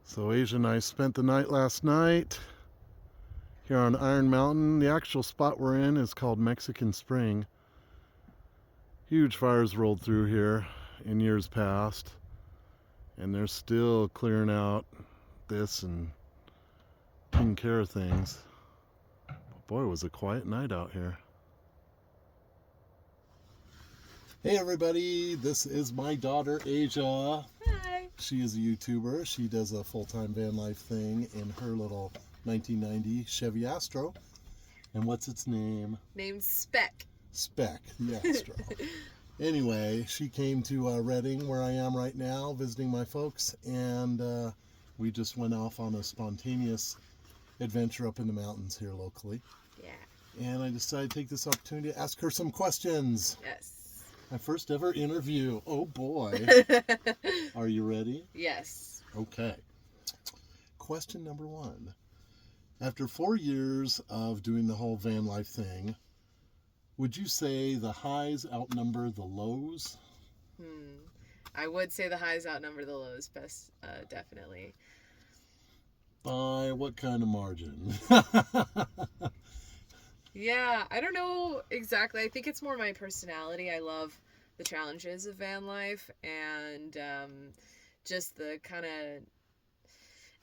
So Asia and I spent the night last night here on Iron Mountain. The actual spot we're in is called Mexican Spring. Huge fires rolled through here in years past, and they're still clearing out this and taking care of things. But boy, was a quiet night out here. Hey everybody, this is my daughter Asia. Hi. She is a YouTuber. She does a full-time van life thing in her little 1990 Chevy Astro. And what's its name? Name's Speck. Speck, the Astro. Anyway, she came to Redding, where I am right now, visiting my folks, and we just went off on a spontaneous adventure up in the mountains here locally. Yeah. And I decided to take this opportunity to ask her some questions. Yes. My first ever interview. Oh boy. Are you ready? Yes. Okay. Question number 1. After 4 years of doing the whole van life thing, would you say the highs outnumber the lows? I would say the highs outnumber the lows, best, definitely. By what kind of margin? Yeah, I don't know exactly. I think it's more my personality. I love the challenges of van life and just the kind of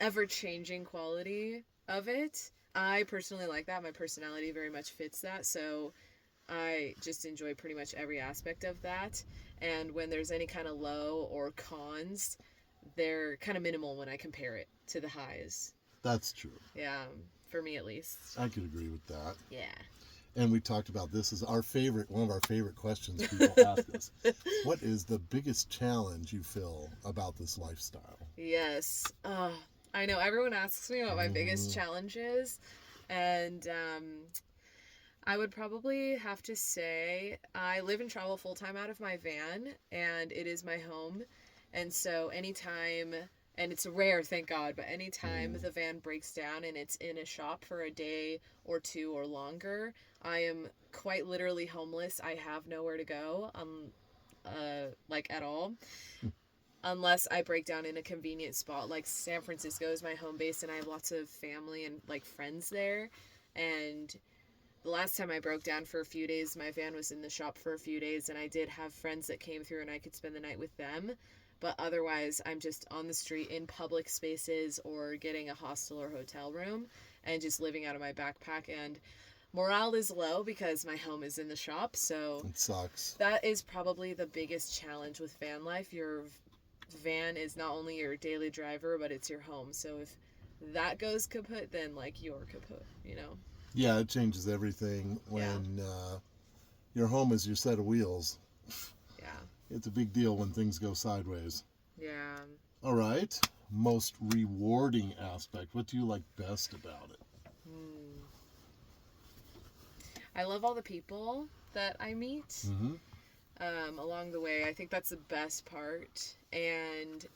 ever-changing quality of it. I personally like that. My personality very much fits that. So I just enjoy pretty much every aspect of that. And when there's any kind of low or cons, they're kind of minimal when I compare it to the highs. That's true. Yeah, for me at least. I could agree with that. Yeah. And we talked about this as our favorite, one of our favorite questions people ask us. What is the biggest challenge you feel about this lifestyle? Yes. I know everyone asks me what my biggest challenge is. And I would probably have to say I live and travel full time out of my van, and it is my home. And so anytime, and it's rare, thank God, but anytime the van breaks down and it's in a shop for a day or two or longer, I am quite literally homeless. I have nowhere to go, like at all, unless I break down in a convenient spot. Like San Francisco is my home base, and I have lots of family and like friends there. And the last time I broke down for a few days, my van was in the shop for a few days, and I did have friends that came through and I could spend the night with them. But otherwise, I'm just on the street in public spaces or getting a hostel or hotel room and just living out of my backpack. And morale is low because my home is in the shop. So It sucks. that is probably the biggest challenge with van life. Your van is not only your daily driver, but it's your home. So if that goes kaput, then like you're kaput, you know? Yeah, it changes everything when your home is your set of wheels. Yeah. It's a big deal when things go sideways. Yeah. All right. Most rewarding aspect. What do you like best about it? I love all the people that I meet along the way. I think that's the best part. And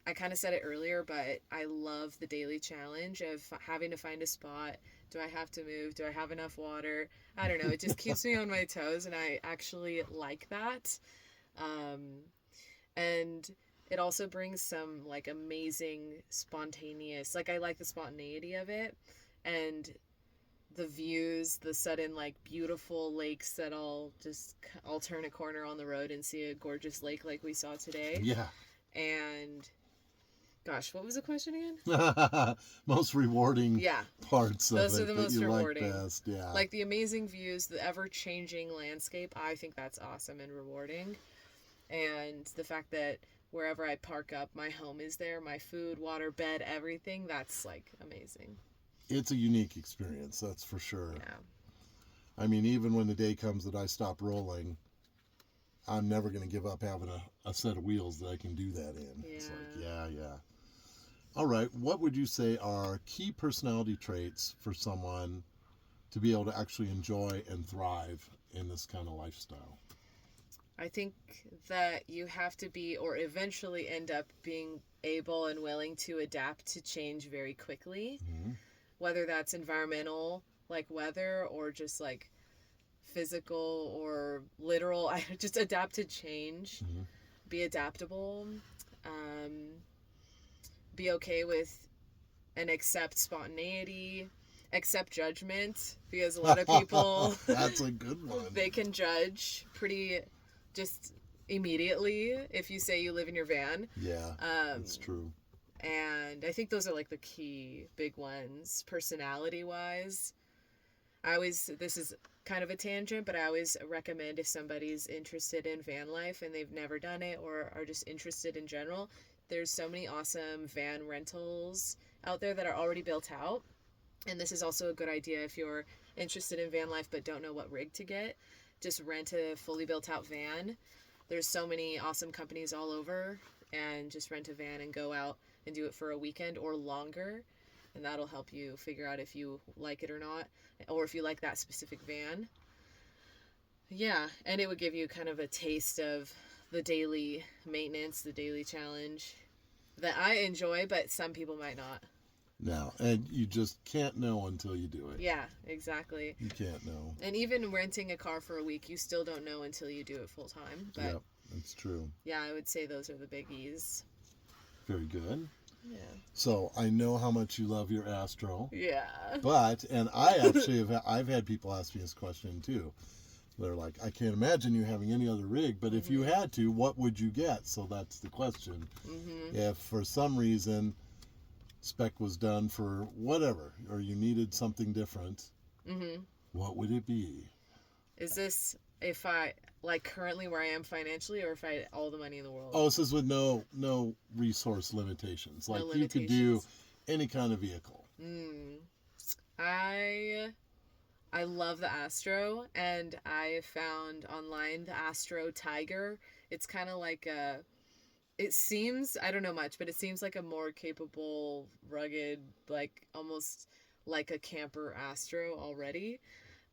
I kind of said it earlier, but I love the daily challenge of having to find a spot. Do I have to move? Do I have enough water? I don't know. It just keeps me on my toes, and I actually like that. And it also brings some like amazing spontaneous, like I like the spontaneity of it, and the views, the sudden like beautiful lakes that I'll turn a corner on the road and see a gorgeous lake like we saw today. Yeah. And gosh, what was the question again? Most rewarding Yeah. parts of Those it are the that most you rewarding. like best. Yeah. Like the amazing views, the ever-changing landscape. I think that's awesome and rewarding. And the fact that wherever I park up, my home is there, my food, water, bed, everything, that's like amazing. It's a unique experience, that's for sure. Yeah. I mean, even when the day comes that I stop rolling, I'm never going to give up having a set of wheels that I can do that in. Yeah. It's like, yeah. All right, what would you say are key personality traits for someone to be able to actually enjoy and thrive in this kind of lifestyle? I think that you have to be, or eventually end up being able and willing to adapt to change very quickly, whether that's environmental, like weather, or just like physical or literal. I just adapt to change, be adaptable, be okay with and accept spontaneity, accept judgment, because a lot of people That's a good one. they can judge pretty just immediately if you say you live in your van. Yeah, that's true. And I think those are like the key big ones, personality wise. This is kind of a tangent, but I always recommend if somebody's interested in van life and they've never done it or are just interested in general, there's so many awesome van rentals out there that are already built out. And this is also a good idea if you're interested in van life but don't know what rig to get. Just rent a fully built out van. There's so many awesome companies all over, and just rent a van and go out and do it for a weekend or longer. And that'll help you figure out if you like it or not, or if you like that specific van. Yeah, and it would give you kind of a taste of the daily maintenance, the daily challenge that I enjoy, but some people might not. No, and you just can't know until you do it. Yeah, exactly. You can't know. And even renting a car for a week, you still don't know until you do it full time. But yep, that's true. yeah, I would say those are the biggies. Very good. Yeah. So I know how much you love your Astro. Yeah. But, and I actually I've had people ask me this question too. They're like, I can't imagine you having any other rig, but if you had to, what would you get? So that's the question. If for some reason spec was done for whatever, or you needed something different, what would it be? Is this if I, like currently where I am financially, or if I had all the money in the world? Oh, this is with no resource limitations. Like No you could do any kind of vehicle. I love the Astro, and I found online the Astro Tiger. It's kind of like a, it seems, I don't know much, but it seems like a more capable, rugged, like almost like a camper Astro already.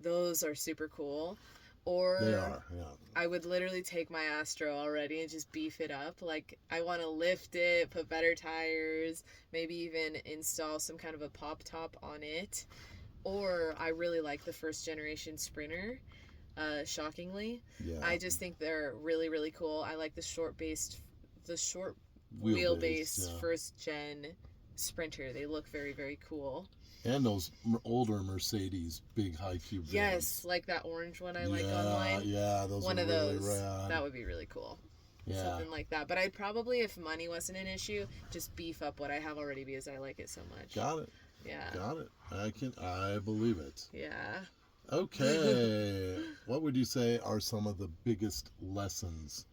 Those are super cool. Or They are, yeah. I would literally take my Astro already and just beef it up. Like, I want to lift it, put better tires, maybe even install some kind of a pop top on it. Or I really like the first generation Sprinter, shockingly. Yeah. I just think they're really, really cool. I like the short wheelbase first gen Sprinter. They look very, very cool. And those older Mercedes big high cube vans. Yes, like that orange one I like online. Yeah, those one are of really those. rad. That would be really cool. Yeah. Something like that. But I'd probably, if money wasn't an issue, just beef up what I have already because I like it so much. Got it. Yeah. Got it. I believe it. Yeah. Okay. What would you say are some of the biggest lessons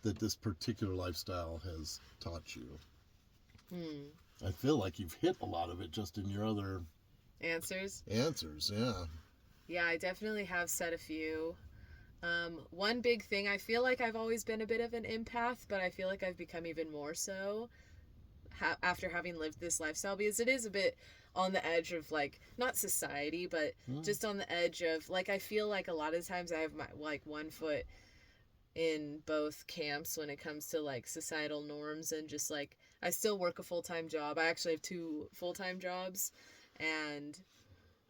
that this particular lifestyle has taught you? I feel like you've hit a lot of it just in your other answers, yeah. Yeah, I definitely have said a few. One big thing, I feel like I've always been a bit of an empath, but I feel like I've become even more so after having lived this lifestyle, because it is a bit on the edge of, like, not society, but just on the edge of, like, I feel like a lot of times I have my, like, one foot in both camps when it comes to, like, societal norms, and just, like, I still work a full-time job. I actually have 2 full-time jobs, and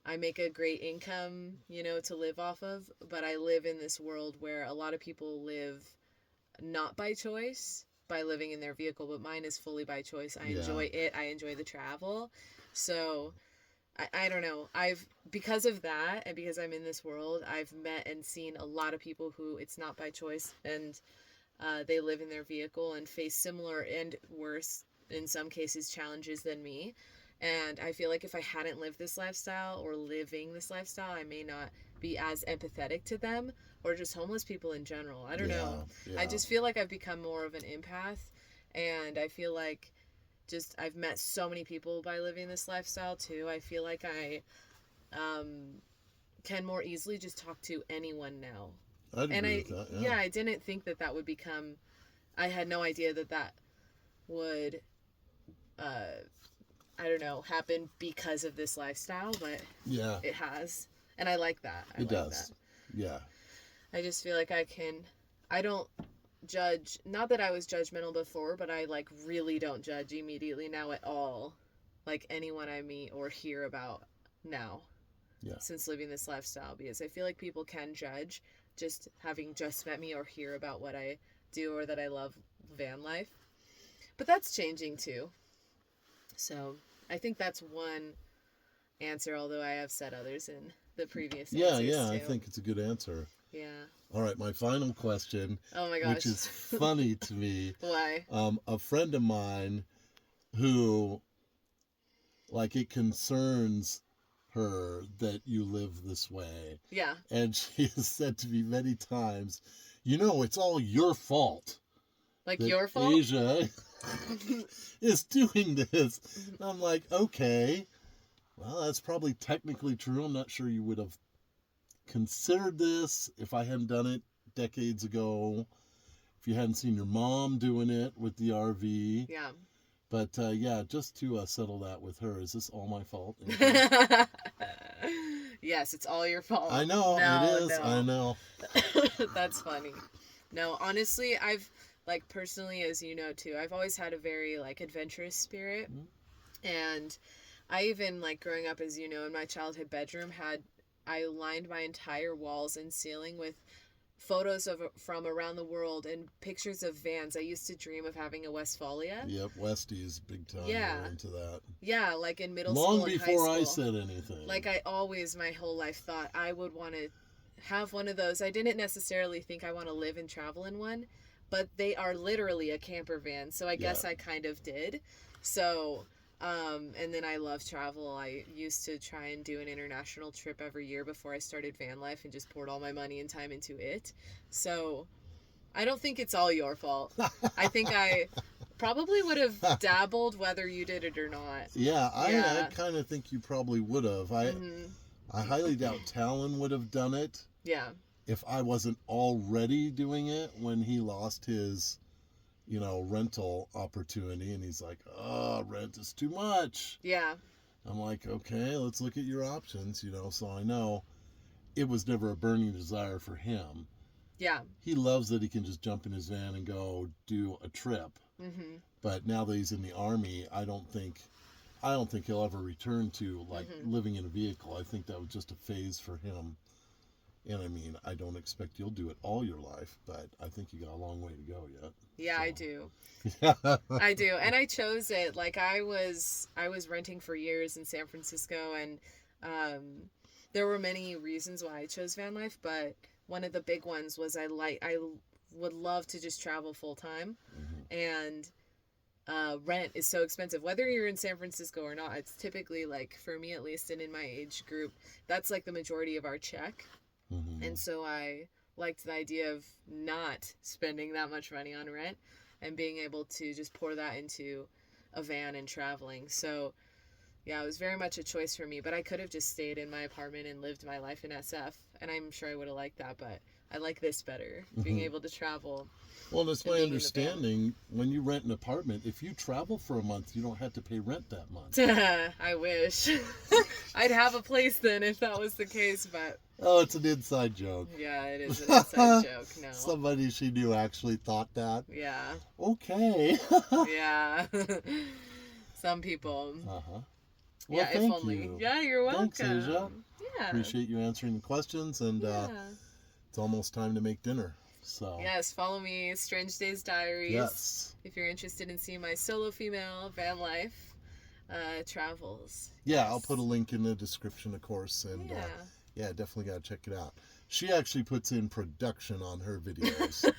I make a great income, you know, to live off of, but I live in this world where a lot of people live not by choice, by living in their vehicle, but mine is fully by choice. I enjoy it. I enjoy the travel. So I don't know. Because of that, and because I'm in this world, I've met and seen a lot of people who it's not by choice, and they live in their vehicle and face similar and worse, in some cases, challenges than me. And I feel like if I hadn't lived this lifestyle, or living this lifestyle, I may not be as empathetic to them, or just homeless people in general. I don't know. Yeah. I just feel like I've become more of an empath, and I feel like just I've met so many people by living this lifestyle too. I feel like I can more easily just talk to anyone now. I'd agree with that, yeah, I didn't think that would become, I had no idea that would I don't know, happen because of this lifestyle, but yeah, it has. And I like that. It does. Yeah. I just feel like I don't judge, not that I was judgmental before, but I, like, really don't judge immediately now at all, like, anyone I meet or hear about now. Yeah. Since living this lifestyle, because I feel like people can judge just having just met me or hear about what I do or that I love van life. But that's changing too. So I think that's one answer, although I have said others in the previous Yeah, answers yeah, too. I think it's a good answer. Yeah. All right, my final question, Oh my which gosh. is funny to me. Why? A friend of mine who, like, it concerns her that you live this way. Yeah. And she has said to me many times, it's all your fault Like that your fault? Asia is doing this. And I'm like, okay, well, that's probably technically true. I'm not sure you would have considered this if I hadn't done it decades ago, if you hadn't seen your mom doing it with the RV. Yeah. But yeah, just to settle that with her, is this all my fault? Yes, it's all your fault. I know, No, it is. no. I know. That's funny. No, honestly, I've, like, personally, as you know too, I've always had a very, like, adventurous spirit. And I even, like, growing up, as you know, in my childhood bedroom, I lined my entire walls and ceiling with photos from around the world and pictures of vans. I used to dream of having a Westfalia. Yep, Westies, big time. Yeah. We're into that. Yeah, like in middle Long school and high before school. I said anything. Like, I always, my whole life, thought I would want to have one of those. I didn't necessarily think I want to live and travel in one, but they are literally a camper van, so I guess I kind of did. So, and then I love travel. I used to try and do an international trip every year before I started van life and just poured all my money and time into it. So, I don't think it's all your fault. I think I probably would have dabbled whether you did it or not. Yeah, I kind of think you probably would have. I highly doubt Talon would have done it. Yeah. If I wasn't already doing it when he lost his, rental opportunity, and he's like, oh, rent is too much. Yeah. I'm like, okay, let's look at your options, so I know it was never a burning desire for him. Yeah. He loves that he can just jump in his van and go do a trip. Mm-hmm. But now that he's in the Army, I don't think he'll ever return to, like, living in a vehicle. I think that was just a phase for him. And I mean, I don't expect you'll do it all your life, but I think you got a long way to go yet. Yeah, so. I do. I do. And I chose it. Like, I was renting for years in San Francisco, and there were many reasons why I chose van life, but one of the big ones was I would love to just travel full time. And rent is so expensive, whether you're in San Francisco or not. It's typically, like, for me at least, and in my age group, that's like the majority of our check. And so I liked the idea of not spending that much money on rent and being able to just pour that into a van and traveling. So yeah, it was very much a choice for me, but I could have just stayed in my apartment and lived my life in SF, and I'm sure I would have liked that, but I like this better, being able to travel. Well, it's my understanding, when you rent an apartment, if you travel for a month, you don't have to pay rent that month. I wish. I'd have a place then if that was the case, but... Oh, it's an inside joke. Yeah, it is an inside joke, no. Somebody she knew actually thought that. Yeah. Okay. Yeah. Some people. Uh-huh. Well, yeah, thank if only. you. Yeah, you're welcome. Thanks, Asia. Yeah. Appreciate you answering the questions, and it's almost time to make dinner. So. Yes, follow me, Strange Days Diaries. Yes. If you're interested in seeing my solo female van life travels. Yeah, yes. I'll put a link in the description, of course, and yeah, definitely got to check it out. She actually puts in production on her videos.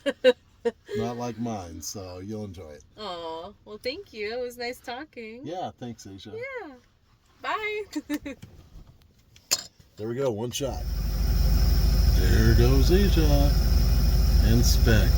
Not like mine, so you'll enjoy it. Oh, well, thank you. It was nice talking. Yeah, thanks, Asia. Yeah. Bye. There we go, one shot. There goes Asia and Spec.